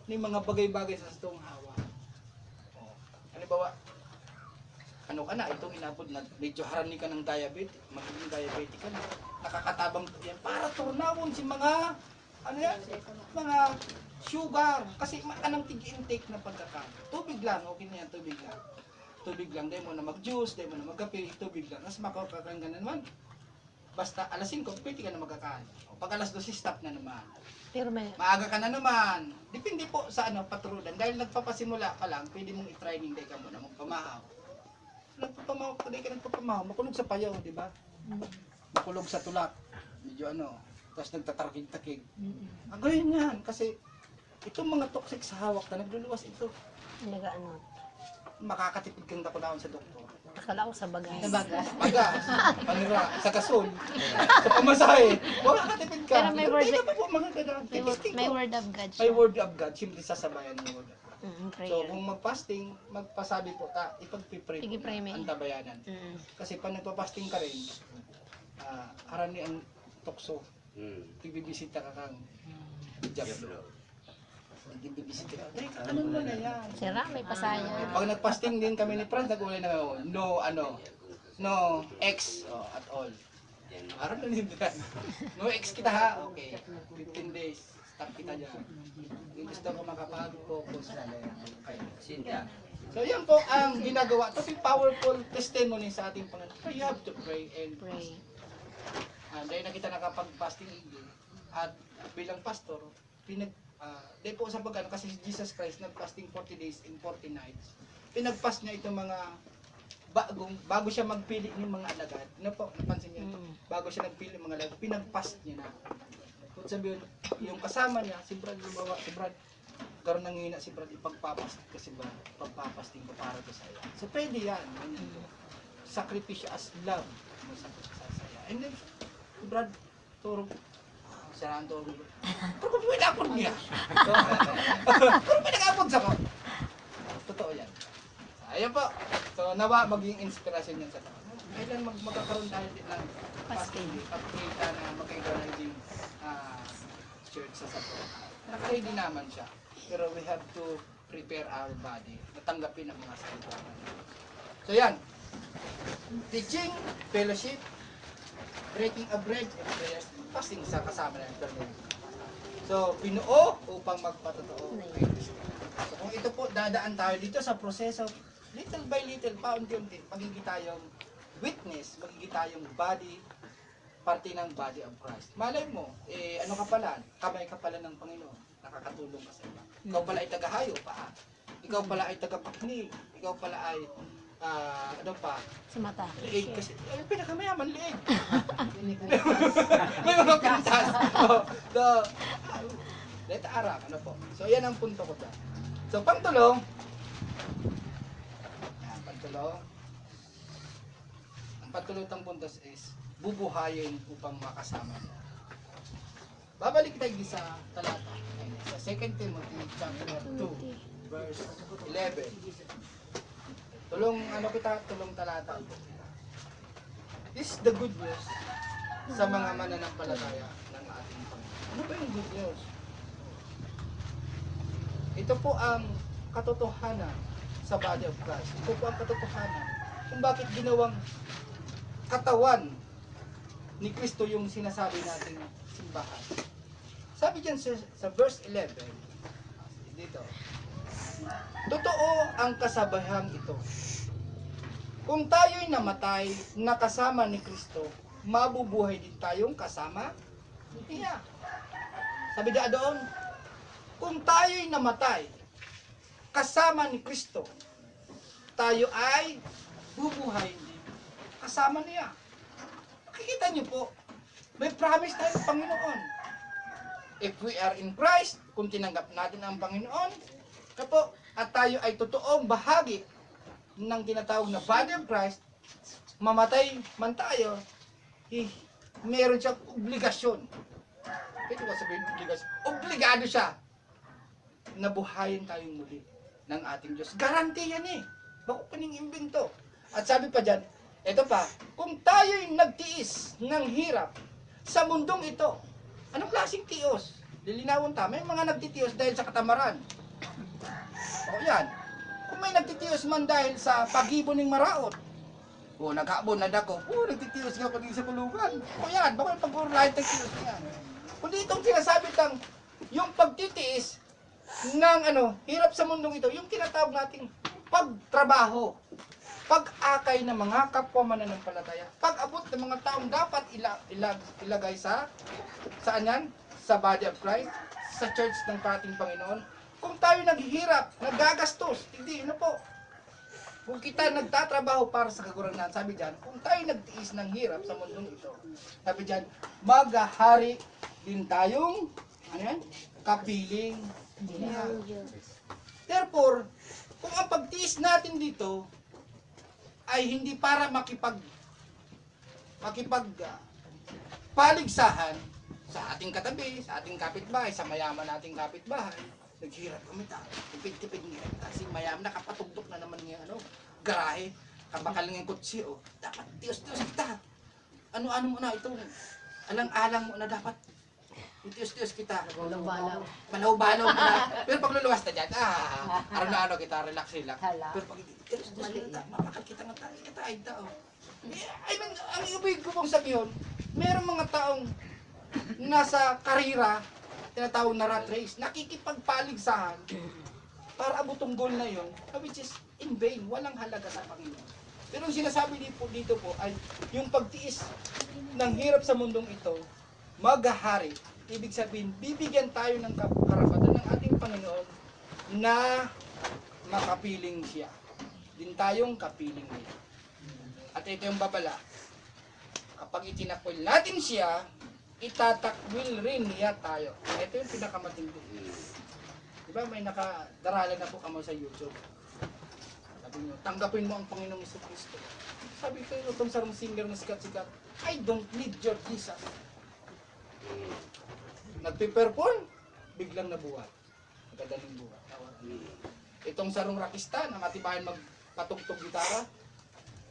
ng mga bagay-bagay sa itong hawak. Halimbawa, ano ka na, itong inabot na medyo harani ka ng diabetes, magiging diabetic ka na, nakakatabang yan para turnawon si mga, mga sugar, kasi anong tig-intake na pagkakain. Tubig lang, okay na yan, tubig lang. Tubig lang, dahil mo na mag-juice, dahil mo na mag-kape, tubig lang. Mas makakakain ka na naman. Basta alas 5, pwede ka na magkakain. O pag alas 12, stop na naman. Pero may Maaga ka na naman. Depende po sa patrudan. Dahil nagpapasimula ka lang, pwede mong i-training day ka muna magpamahaw. Nagpapamahaw ka, dahil ka nagpapamahaw. Makulog sa payaw, di ba? Makulog sa tulak. Medyo tapos nagtatarkig-takig. Gawin yan, kasi itong mga toxic sa hawak na nagluluwas ito. nag-ano. Makakatipid kang dakunaon sa doktor. Akala ko sa bagay. Magas, panira, sa kasol, sa pamasahe. Makakatipid ka. Pero may word- Hindi ka po mga ganun. May word of God siya. May word of God, siyempre sasabayan mo. So Prayer. kung mag-fasting, magpasabi po ta, ipag-pray po Igi-pray mo. ang tabayanan. Kasi pag nagpa-fasting ka rin, harani ang tukso. Bibisita ka kang Diablo. Bibisita ka. Ano mo na yan? Sira, may pasaya. Pag nag-fasting din kami ni Franz, nag-ulay na no X at all. Araw na din yan. No X kita ha, okay. 15 days, start kita dyan. Yung gusto ko makapag-focus na yan. So yan po ang ginagawa. Ito yung powerful testimony sa ating Panginoon. So you have to pray and Pray. dahil na kita nakapag-fasting at bilang pastor, dahil po sa kasi si Jesus Christ nag-fasting 40 days and 40 nights. Pinag-fast niya itong mga bago siya magpili ng mga alagad. Ano po, napansin niyo ito? Bago siya nagpili ng mga alagad, pinag-fast niya na. Kung sabihin, yung kasama niya, si Brad, karoon nang hina si Brad, ipagpapast kasi ba, pagpapasting ko para to sa iyo. So pwede yan. Sacrifice as love. Sacrifice sa saya. And then, Brad, turo, siraan to. Pero kung pinakapon niya. So, pero pinakapon sa ko. Totoo yan. Ayan po. So, nawa maging inspirasyon yan sa tao. Kailan magkakaroon tayo din ng pagkita na magka-organizing church sa Sapo. Naka-ready naman siya. Pero we have to prepare our body. Natanggapin ang mga salita. So yan. Teaching, fellowship, breaking of bread, and prayers, fasting sa kasama ng eternity. So, binuo upang magpatotoo kay Kristo. So, kung ito po, dadaan tayo dito sa proseso, little by little, paunti-unti, magiging tayong witness, magiging tayong body, parte ng body of Christ. Malay mo, ano ka pala, kamay ka pala ng Panginoon, nakakatulong ka sa iba. Ikaw pala ay tagahayo, paa. Ikaw pala ay tagapaknig. Ikaw pala ay, ano pa, Sa mata. liig kasi. Ay, pinakamayaman, liig. May mga pintas. So, let arak, ano po. So, yan ang punto ko dyan. So, pangtulong. Yan, pangtulong. Ang pagtulutang puntos is, bubuhayin upang makasama niya. Babalik tayo sa talata. Sa 2 Timothy chapter 2, verse 11. Tulong talata. This is the good news sa mga mananampalataya ng ating Panginoon. Ano ba yung good news? Ito po ang katotohanan sa body of Christ. Ito po ang katotohanan kung bakit ginawang katawan ni Kristo yung sinasabi nating simbahan. Sabi dyan sa verse 11, dito, totoo ang kasabahang ito. Kung tayo'y namatay na kasama ni Kristo, mabubuhay din tayong kasama niya. Sabi doon, kung tayo'y namatay kasama ni Kristo, tayo ay bubuhay din kasama niya. Makikita niyo po, may promise tayo ng Panginoon. If we are in Christ, kung tinanggap natin ang Panginoon, kapo, at tayo ay totoong bahagi ng tinatawag na body of Christ, mamatay man tayo, meron siyang obligasyon. Ito ba sabihin obligasyon? Obligado siya na buhayin tayong muli ng ating Diyos. Garanti yan eh. Bako paning imbento. At sabi pa dyan, ito pa, kung tayo'y nagtiis ng hirap sa mundong ito, anong klaseng tios? Lilinawon ta, may mga nagtitios dahil sa katamaran. O yan, kung may nagtitios man dahil sa pag-ibon ng maraot, o nag-aabon na dako, nagtitios nga pag sa kulungan. O yan, baka pag-urlahin ng tios yan. Kundi itong sinasabi tang, yung pagtitiis ng hirap sa mundong ito, yung tinatawag nating pagtrabaho, pag-akay ng mga kapwa mananampalataya, pag-abot ng mga taong dapat ilagay saan yan? Sa body of Christ, sa church ng ating Panginoon. Kung tayo naghihirap, nagagastos, hindi, po. Kung kita nagtatrabaho para sa kaguranan, sabi dyan, kung tayo nagtiis ng hirap sa mundong ito, sabi dyan, maghahari din tayong, kapiling niya. Therefore, kung ang pagtiis natin dito, ay hindi para paligsahan sa ating katabi, sa ating kapitbahay, sa mayaman nating kapitbahay. Naghirap kami tipid-tipid nga. Kasi mayaman na, kapatugtok na naman ng garahe, kabakal ng kutsi, dapat tiyos-tiyos kita. Ano-ano mo na ito, alang-alang mo na dapat. Tiyos-tiyos kita. Balaw-balaw mo na. Pero pag luluwas na dyan, ano kita, relax. Pero pag tiyos-tiyos kita, mapakal kita ng tao. I mean, ang ibig ko pong sabihin, mayroong mga taong nasa karira, tinatawag na rat race, nakikipagpaligsahan para abutong goal na yon, which is in vain, walang halaga sa Panginoon. Pero ang sinasabi dito po ay yung pagtiis ng hirap sa mundong ito, maghahari. Ibig sabihin, bibigyan tayo ng karapatan ng ating Panginoon na makapiling siya. Din tayong kapiling niya. At ito yung babala. Kapag itinakwil natin siya, itatakwil rin niya tayo. Ito yung pinakamatindi. Diba may nakadaralan na po kamo sa YouTube. Sabi nyo, tanggapin mo ang Panginoong Kristo. Sabi ko itong sarong singer na sikat-sikat, I don't need your Jesus. nagpe-perform, biglang nabuhat. Nagadaling buhat. Itong sarong rakista na matibayan magpatugtog gitara,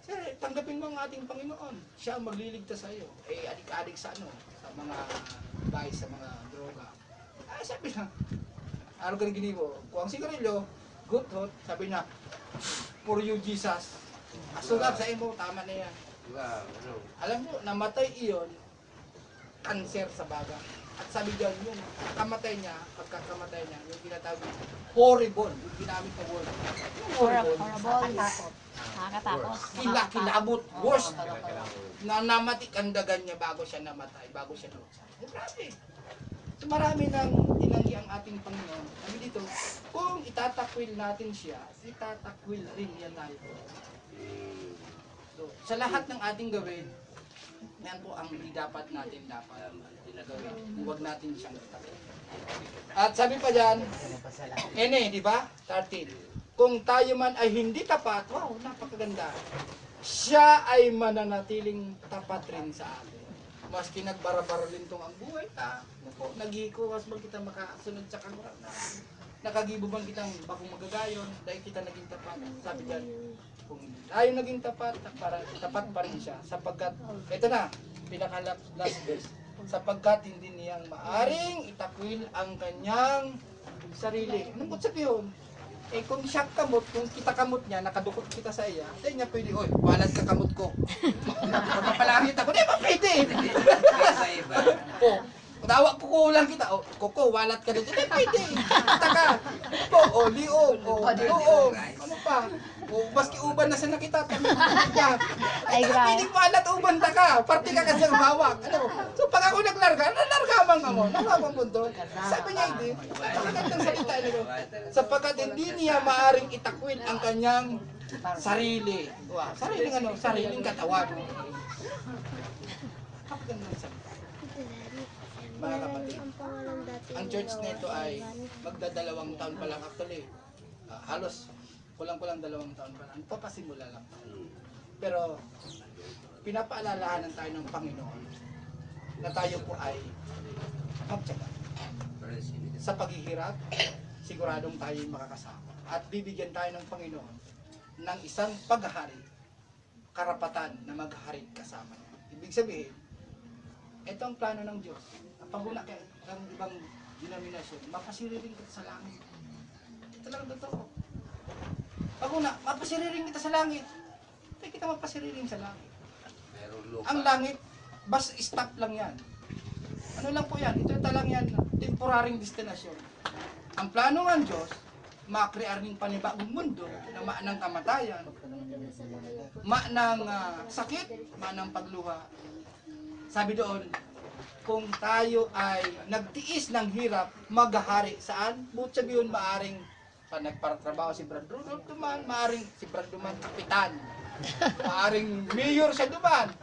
sir, tanggapin mo ang ating Panginoon. Siya ang magliligtas sa iyo. Eh, adik-adik sa ano, sa mga guys, sa mga droga. Ay, sabi na, ano ka rin ginibo? Kung ang sigarilyo, good hot, sabi na, for you Jesus. Asulat sa imo, tama na yan. Alam mo, namatay iyon, cancer sa baga. At sabi dyan, yung kamatay niya, pagkakamatay niya, yung tinatawag horrible, yung ginamit na word. Yung horrible, Horrible. Nakakatakot. kilabot, worst. Na namatikandagan niya bago siya namatay, bago siya namatay. Grabe. So marami nang tinanggi ang ating Panginoon. Sabi dito, kung itatakwil natin siya, itatakwil rin niya tayo. So, sa lahat ng ating gawin, yan po ang hindi dapat natin gawin. Huwag natin siyang takwil. At sabi pa dyan, di ba? 13. Kung tayo man ay hindi tapat, wow, napakaganda. Siya ay mananatiling tapat rin sa atin. Maski nagbarabaralintong ang buhay ta, nagikuwas man kita makasunod sa kanura na nakagibo man kitang bakong magagayon dahil kita naging tapat. Sabi dyan, kung tayo naging tapat, tapat pa rin siya sapagkat, ito na, pinaka-last verse, sapagkat hindi niyang maaring itakwil ang kanyang sarili. Anong kung sabihin? Eh kung siya kamot, kung kita kamot niya, nakadukot kita sa iya, hindi niya pwede, oy, walad ka kamot ko. Magpapalangit ako, di ba pwede? Tawa ko kulang kita, o koko, walat ka dito, hindi pwede. Kita ka. O, liog, o, ano pa? O, baski uban na sa nakita, tamit ka. Ay, pwede walat uban ta ka, parte ka kasi hawak. Ano? So pag ako naglarga, nalargaman ka mo, nawawang punto. Sabi niya hindi, magandang salita nito. Sapagkat hindi niya maaring itakwil ang kanyang sarili. Wow, sariling ano, sariling katawan. Magandang salita. Mga kapatid, ang church nito ay magdadalawang taon pa lang actually. Halos kulang-kulang 2 taon pa lang. Papasimula lang. Pero pinapaalalahanan tayo ng Panginoon na tayo po ay magtiyaga. Sa paghihirap, siguradong tayo makakasama. At bibigyan tayo ng Panginoon ng isang paghahari, karapatan na maghari kasama niya. Ibig sabihin, ito ang plano ng Diyos. Paguna kayo ng ibang denominasyon, mapasiriring kita sa langit. Ito lang totoo. Paguna, mapasiriring kita sa langit. Hindi kita mapasiriring sa langit. Ang langit, bas stop lang yan. Ano lang po yan? Ito lang yan, temporaring destination. Ang plano ng Diyos, makrear ng panibagong mundo na ng kamatayan, ng sakit, ng pagluha. Sabi doon, kung tayo ay nagtiis ng hirap, maghahari. Saan? Buot sabihin, maaring pag nagparatrabaho si Brad Rudolph Duman, maaring si Brad Duman kapitan, maaring mayor sa Duman.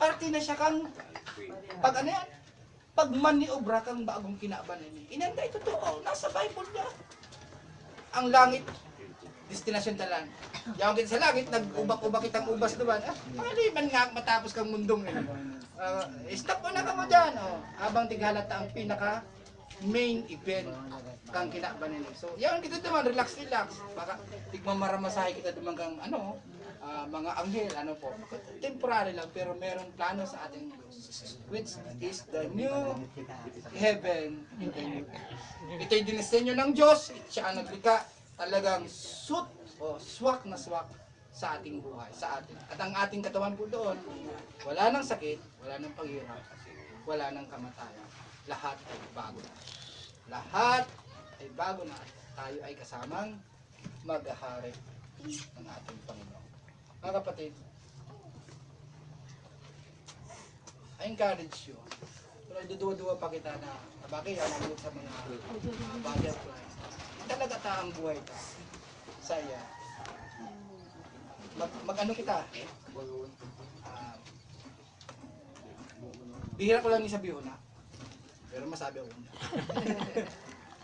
Parte na siya kang, pag ano yan? Pag maniobra kang bagong kinaban niya. Inanda ito totoo, nasa Bible niya. Ang langit, destinasyon talan. Yaw kita sa langit, nag-ubak-ubak kitang ubas Duman. Pangaliban nga matapos kang mundong eh. Stop mo na ka mo dyan. Habang tighalata ang pinaka main event kang kinaban nila. So, yan kita naman, relax. Baka tigmamaramasahe kita naman kang mga anghel, ano po. Temporary lang, pero meron plano sa ating Diyos. Which is the new heaven. Ito yung dinisenyo ng Diyos. Siya ang naglikha. Talagang swak na swak sa ating buhay, sa atin. At ang ating katawan po doon, wala nang sakit, wala nang paghirap, wala nang kamatayan. Lahat ay bago na. Lahat ay bago na. Tayo ay kasamang maghahari ng ating Panginoon. Mga kapatid, I encourage you. Pero duduwa-duwa pa kita na bakit yan sa mga butterflies. Talaga taang buhay ka. Saya. Mag-ano kita? Bihira ko lang ni sabihin na. Pero masabi ako na.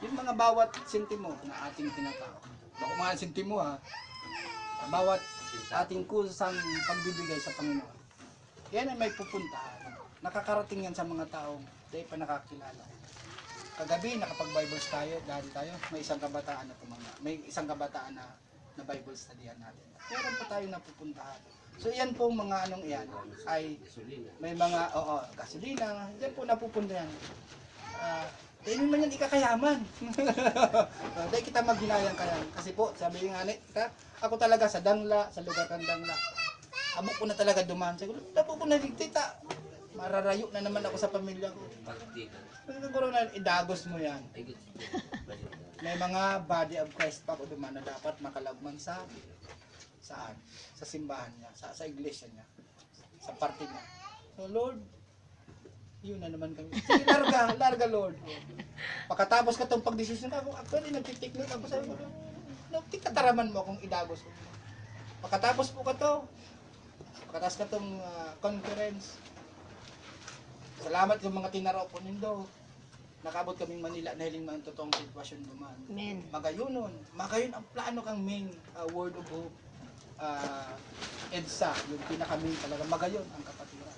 Yung mga bawat sentimo na ating tinatawag. Bako mga sentimo ha. Bawat ating kusang pagbibigay sa Panginoon. Yan ay may pupuntahan. Nakakarating yan sa mga taong dahil pa nakakilala. kagabi nakapag-Bibles tayo, dahil tayo, may isang kabataan na tumama. May isang kabataan na Bible studyhan natin. Meron pa tayo napupuntahan. So yan po mga anong iyan ay may mga gasolina, yan po napupuntahan. Dahil man yan ikakayaman. Dahil kita maghinayang kayan. Kasi po, sabi nga kita, ako talaga sa Dangla, sa lugar ng Dangla. Amo ko na talaga dumaan. Sabi ko, napo ko na tita. Mararayo na naman ako sa pamilya ko. Siguro na idagos mo yan. May mga body of Christ pa ako dumaan na dapat makalagman sa saan? Sa simbahan niya, sa iglesia niya, sa parte niya. So Lord, yun na naman kami. Sige, larga Lord. Pagkatapos ka itong pagdesisyon ako, actually nagtitiknik ako sa iyo. Tikataraman mo kung idagos ko. Pagkatapos po ka to, pagkatapos ka itong conference, salamat yung mga tinaraw po nindo. Nakabot kaming Manila dahil yung mga totoong sitwasyon duman. Amen. Magayon ang plano kang main word of hope. EDSA, yung pinaka-main talaga, magayon ang kapatiran.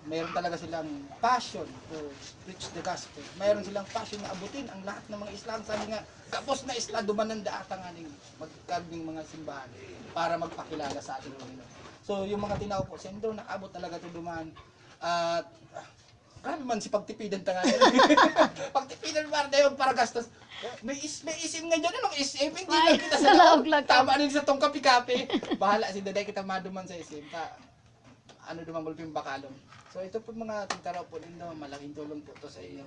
Mayroon talaga silang passion to preach the gospel. Mayroon silang passion na abutin ang lahat ng mga Islam. Sabi nga, kapos na Islam, duman ng daatang aning magkaging mga simbahan para magpakilala sa ating Panginoon. So, yung mga tinaw po, sendo, nakabot talaga ito duman. At, grabe man si pagtipidan tangan. Pagtipidan para gastos. May isim nga dyan, anong isim? Hindi lang kita sa loob. Tama rin sa tong kapi-kapi. Bahala si Daday kita maduman sa isim. Ano duman gulping bakalong. So ito po mga tintaraw po nindo, malaking tulong po to sa inyo.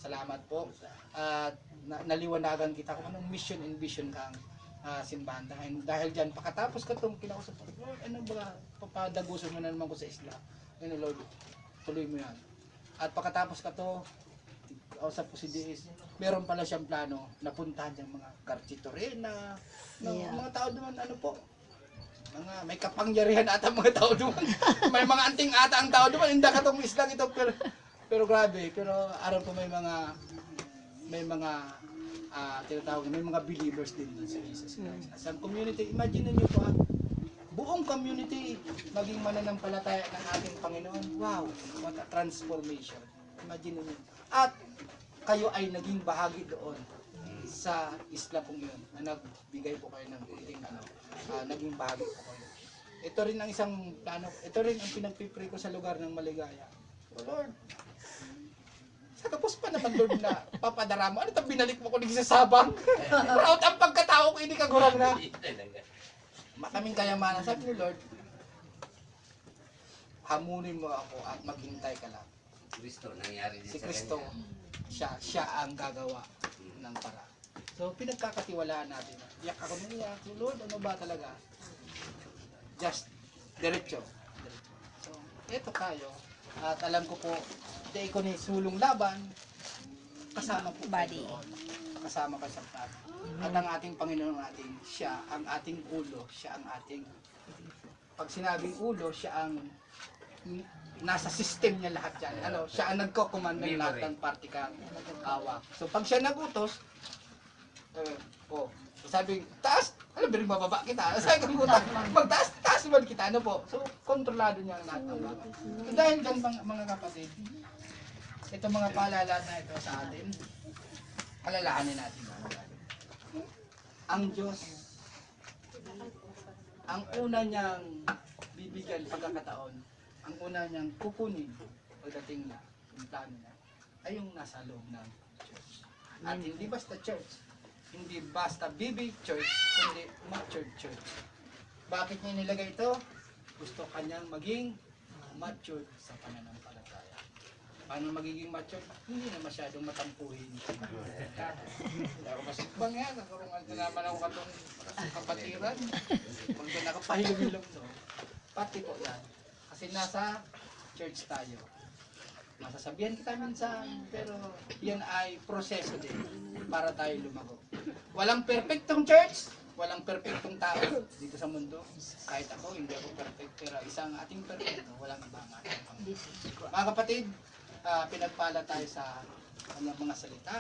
Salamat po. At naliwanagan kita kung anong mission and vision kang simbahan. Dahil dyan, pagkatapos ka itong kinausap ko, ano ba, papadagusan mo na naman ko sa isla. Ano Lord, tuloy mo yan. At pagkatapos ka to, kausap ko si D.S. Meron pala siyang plano na puntahan yung mga Carchitorena, mga tao doon, ano po, may kapangyarihan ata mga tao doon. May mga anting ata ang tao doon, hindi ka itong islang ito, pero grabe, pero araw po may mga tinatawag, may mga believers din doon sa Jesus Christ. Sa community, imagine niyo po buong community maging mananampalataya ng ating Panginoon. Wow, what a transformation. Imagine niyo. At kayo ay naging bahagi doon sa isla pong yun na nagbigay po kayo ng kunting naging bahagi po kayo. Ito rin ang isang plano, ito rin ang pinagpipray ko sa lugar ng Maligaya. Lord, sa kapos pa naman Lord na papadara mo, ano itong binalik mo ko sa Sabang? Proud ang pagkatao ko, hindi ka gurang na. Makaming kayamanan. Sabi ni Lord, hamunin mo ako at maghintay ka lang. Kristo, nangyari din Si sa Kristo, kanya. siya ang gagawa ng para. So, pinagkakatiwalaan natin. Iyak ako nung iyak. So, Lord, ano ba talaga? Just, diretso. So, eto tayo. At alam ko po, di ko ni sulong laban, kasama po Body. doon. Kasama ka sa plano. At ang ating Panginoon natin, siya ang ating ulo, siya ang ating, pag sinabing ulo, siya ang nasa system niya lahat yan. Ano, siya ang nagko-command ng lahat ng partikang hawak. So pag siya nagutos, sabi, taas, ano ba rin bababa kita? Sabi ko, magtaas, taas man kita, ano po? So, kontrolado niya ang lahat ng bagay. So, dahil dyan mga kapatid, ito mga paalala na ito sa atin, alalahanin natin. Ang Diyos, ang una niyang bibigyan pagkakataon, ang una niyang kukunin pagdating na yung plano niya, ay yung nasa loob ng church. At hindi basta church, hindi basta BB church, kundi matured church. Bakit niya nilagay ito? Gusto kanyang maging matured sa pananampalataya. Paano magiging matured? Hindi na masyadong matampuhin. Hindi ako masukbang yan. Nagkaroon naman ako katong kapatiran. Kung doon ako pahilom-hilom no. Pati po yan. Kasi nasa church tayo. Masasabihan kita minsan, pero yan ay proseso din para tayo lumago. Walang perfectong church, walang perfectong tao dito sa mundo. Kahit ako, hindi ako perfect, pero isang ating perfecto, walang ibang ating Panginoon. Mga kapatid, pinagpala tayo sa kanyang mga salita.